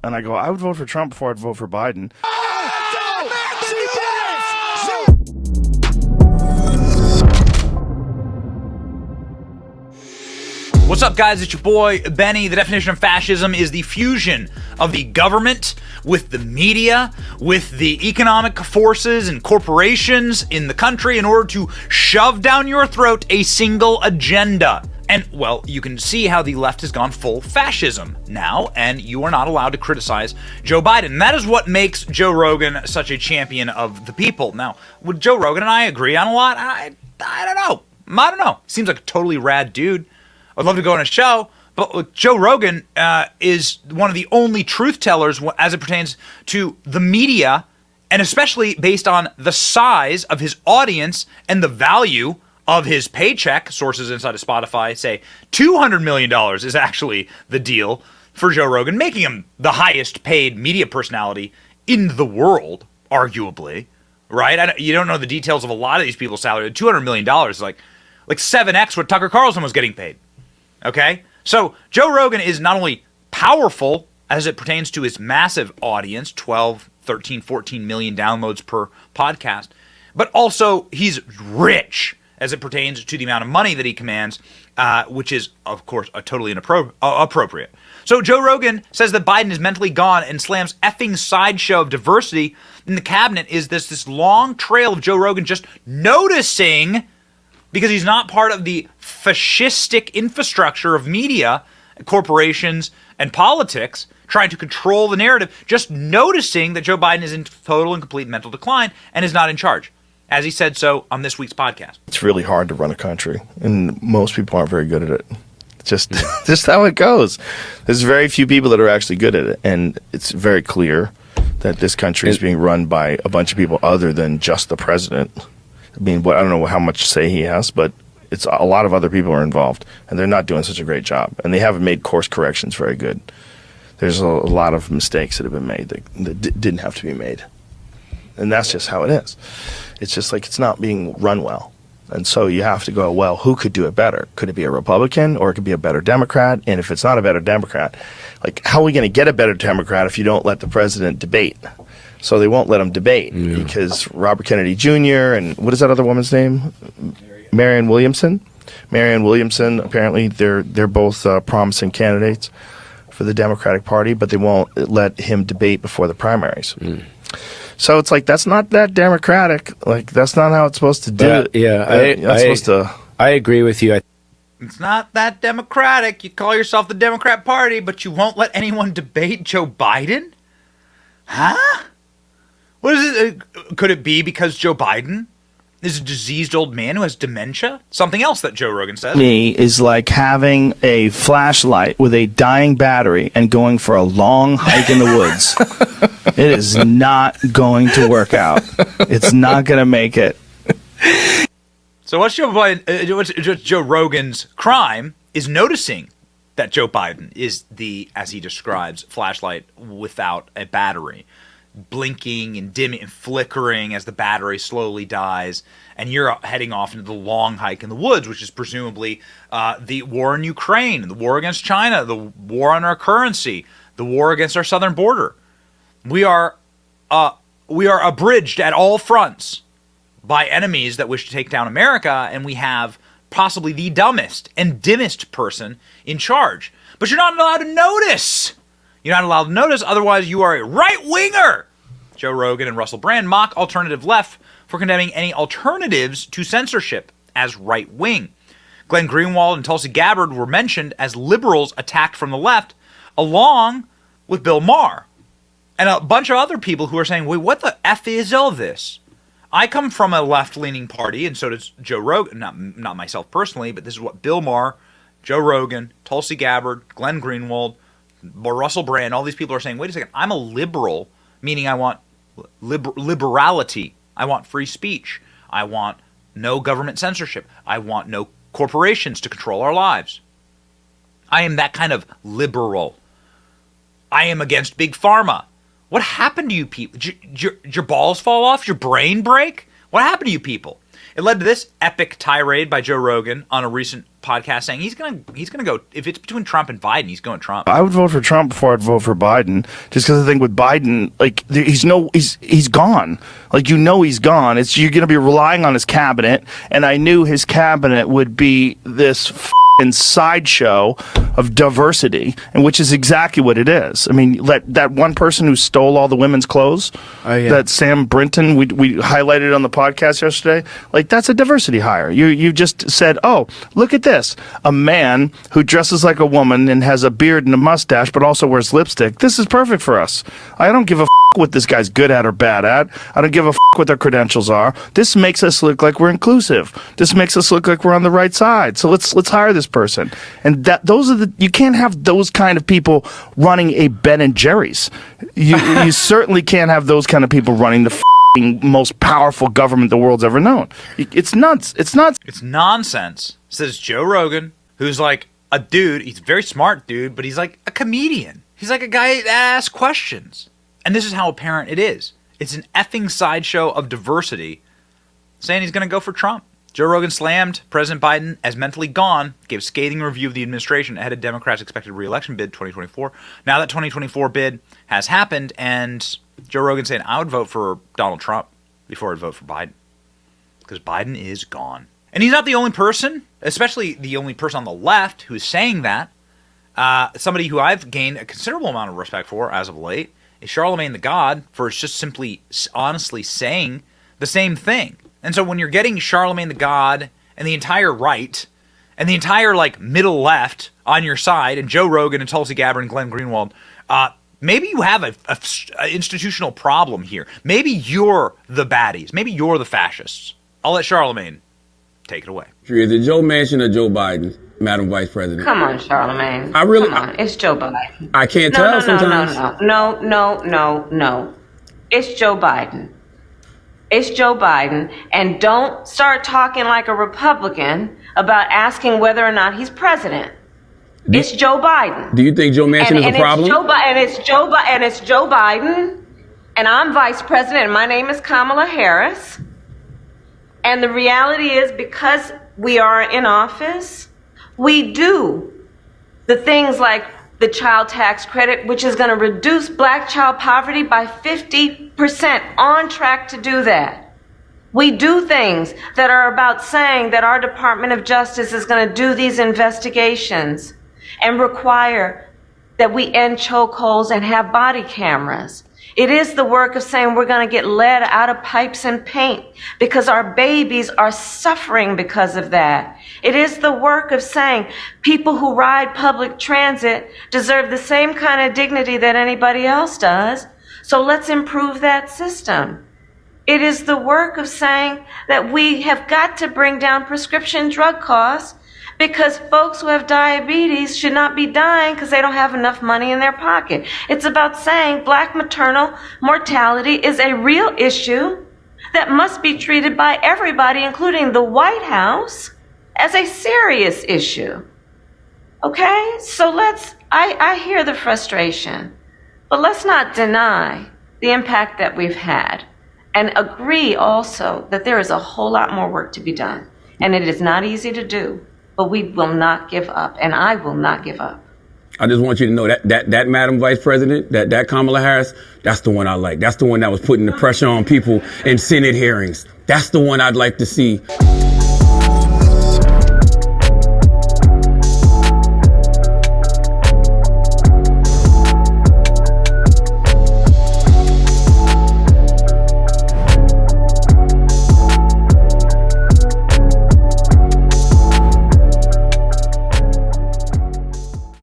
And I go, I would vote for Trump before I'd vote for Biden. What's up, guys? It's your boy, Benny. The definition of fascism is the fusion of the government with the media, with the economic forces and corporations in the country in order to shove down your throat a single agenda. And, well, you can see how the left has gone full fascism now, and you are not allowed to criticize Joe Biden. And that is what makes Joe Rogan such a champion of the people. Now, would Joe Rogan and I agree on a lot? I don't know. Seems like a totally rad dude. I'd love to go on a show, but look, Joe Rogan is one of the only truth tellers as it pertains to the media, and especially based on the size of his audience and the value of his paycheck. Sources inside of Spotify say $200 million is actually the deal for Joe Rogan, making him the highest paid media personality in the world, arguably, right? You don't know the details of a lot of these people's salary. $200 million is like 7x what Tucker Carlson was getting paid. Okay? So Joe Rogan is not only powerful as it pertains to his massive audience, 12, 13, 14 million downloads per podcast, but also he's rich as it pertains to the amount of money that he commands, which is, of course, totally inappropriate. So Joe Rogan says that Biden is mentally gone and slams effing sideshow of diversity in the cabinet. Is this long trail of Joe Rogan just noticing, because he's not part of the fascistic infrastructure of media, corporations, and politics, trying to control the narrative, just noticing that Joe Biden is in total and complete mental decline and is not in charge, as he said so on this week's podcast. It's really hard to run a country, and most people aren't very good at it. Just how it goes. There's very few people that are actually good at it, and it's very clear that this country is being run by a bunch of people other than just the president. I mean, I don't know how much say he has, but it's a lot of other people are involved, and they're not doing such a great job, and they haven't made course corrections very good. There's a lot of mistakes that have been made that didn't have to be made, and that's just how it is. It's just like it's not being run well, and so you have to go, well, who could do it better? Could it be a Republican, or it could be a better Democrat? And if it's not a better Democrat, like, how are we going to get a better Democrat if you don't let the president debate? So they won't let him debate because Robert Kennedy Jr. and what is that other woman's name? Marianne Williamson. Marianne Williamson, apparently they're both promising candidates for the Democratic Party, but they won't let him debate before the primaries. So it's like, that's not that democratic. Like, that's not how it's supposed to do it. I agree with you. It's not that democratic. You call yourself the Democrat Party, but you won't let anyone debate Joe Biden? Huh? What is it? Could it be because Joe Biden is a diseased old man who has dementia? Something else that Joe Rogan says. Me is like having a flashlight with a dying battery and going for a long hike in the woods. It is not going to work out. It's not going to make it. So what's Joe Rogan's crime is noticing that Joe Biden is the, as he describes, flashlight without a battery, blinking and dimming and flickering as the battery slowly dies, and you're heading off into the long hike in the woods, which is presumably the war in Ukraine, the war against China, the war on our currency, the war against our southern border. We are abridged at all fronts by enemies that wish to take down America, and we have possibly the dumbest and dimmest person in charge. But you're not allowed to notice. You're not allowed to notice, otherwise you are a right-winger. Joe Rogan and Russell Brand mock alternative left for condemning any alternatives to censorship as right-wing. Glenn Greenwald and Tulsi Gabbard were mentioned as liberals attacked from the left, along with Bill Maher. And a bunch of other people who are saying, wait, what the F is all this? I come from a left-leaning party, and so does Joe Rogan. Not myself personally, but this is what Bill Maher, Joe Rogan, Tulsi Gabbard, Glenn Greenwald, Russell Brand, all these people are saying, wait a second, I'm a liberal, meaning I want liberality. I want free speech. I want no government censorship. I want no corporations to control our lives. I am that kind of liberal. I am against big pharma. What happened to you people? Did your balls fall off? Your brain break? What happened to you people? It led to this epic tirade by Joe Rogan on a recent podcast saying he's gonna go, if it's between Trump and Biden, he's going Trump. I would vote for Trump before I'd vote for Biden, just because I think with Biden, like he's gone. Like he's gone. You're going to be relying on his cabinet, and I knew his cabinet would be this sideshow of diversity, and which is exactly what it is. I mean, that one person who stole all the women's clothes, that Sam Brinton, we highlighted on the podcast yesterday, like that's a diversity hire. You just said, oh, look at this, a man who dresses like a woman and has a beard and a mustache, but also wears lipstick. This is perfect for us. I don't give a what this guy's good at or bad at. I don't give a what their credentials are. This makes us look like we're inclusive. This makes us look like we're on the right side. So let's hire this person. And you can't have those kind of people running a Ben and Jerry's. You certainly can't have those kind of people running the most powerful government the world's ever known. It's nuts. It's nuts. It's nonsense, says Joe Rogan, who's like a dude. He's a very smart dude, but he's like a comedian. He's like a guy that asks questions. And this is how apparent it is. It's an effing sideshow of diversity, saying he's going to go for Trump. Joe Rogan slammed President Biden as mentally gone, gave a scathing review of the administration ahead of Democrats' expected re-election bid 2024. Now that 2024 bid has happened, and Joe Rogan saying, I would vote for Donald Trump before I'd vote for Biden, because Biden is gone. And he's not the only person, especially the only person on the left who is saying that. Somebody who I've gained a considerable amount of respect for as of late is Charlemagne the God, for just simply honestly saying the same thing. And so when you're getting Charlemagne the God and the entire right and the entire middle left on your side, and Joe Rogan and Tulsi Gabbard and Glenn Greenwald, maybe you have a institutional problem here. Maybe you're the baddies. Maybe you're the fascists. I'll let Charlemagne take it away. Is it Joe Manchin or Joe Biden, Madam Vice President? Come on, Charlemagne. Come on. It's Joe Biden. I can't tell sometimes. No. It's Joe Biden. It's Joe Biden. And don't start talking like a Republican about asking whether or not he's president. It's Joe Biden. Do you think Joe Manchin is a problem? It's Joe Biden. And I'm vice president, and my name is Kamala Harris. And the reality is, because we are in office, we do the things like the child tax credit, which is going to reduce black child poverty by 50%, on track to do that. We do things that are about saying that our Department of Justice is going to do these investigations and require that we end chokeholds and have body cameras. It is the work of saying we're going to get lead out of pipes and paint because our babies are suffering because of that. It is the work of saying people who ride public transit deserve the same kind of dignity that anybody else does. So let's improve that system. It is the work of saying that we have got to bring down prescription drug costs, because folks who have diabetes should not be dying because they don't have enough money in their pocket. It's about saying black maternal mortality is a real issue that must be treated by everybody, including the White House, as a serious issue. Okay? So I hear the frustration, but let's not deny the impact that we've had, and agree also that there is a whole lot more work to be done. And it is not easy to do. But we will not give up, and I will not give up. I just want you to know that Madam Vice President, that Kamala Harris, that's the one I like. That's the one that was putting the pressure on people in Senate hearings. That's the one I'd like to see.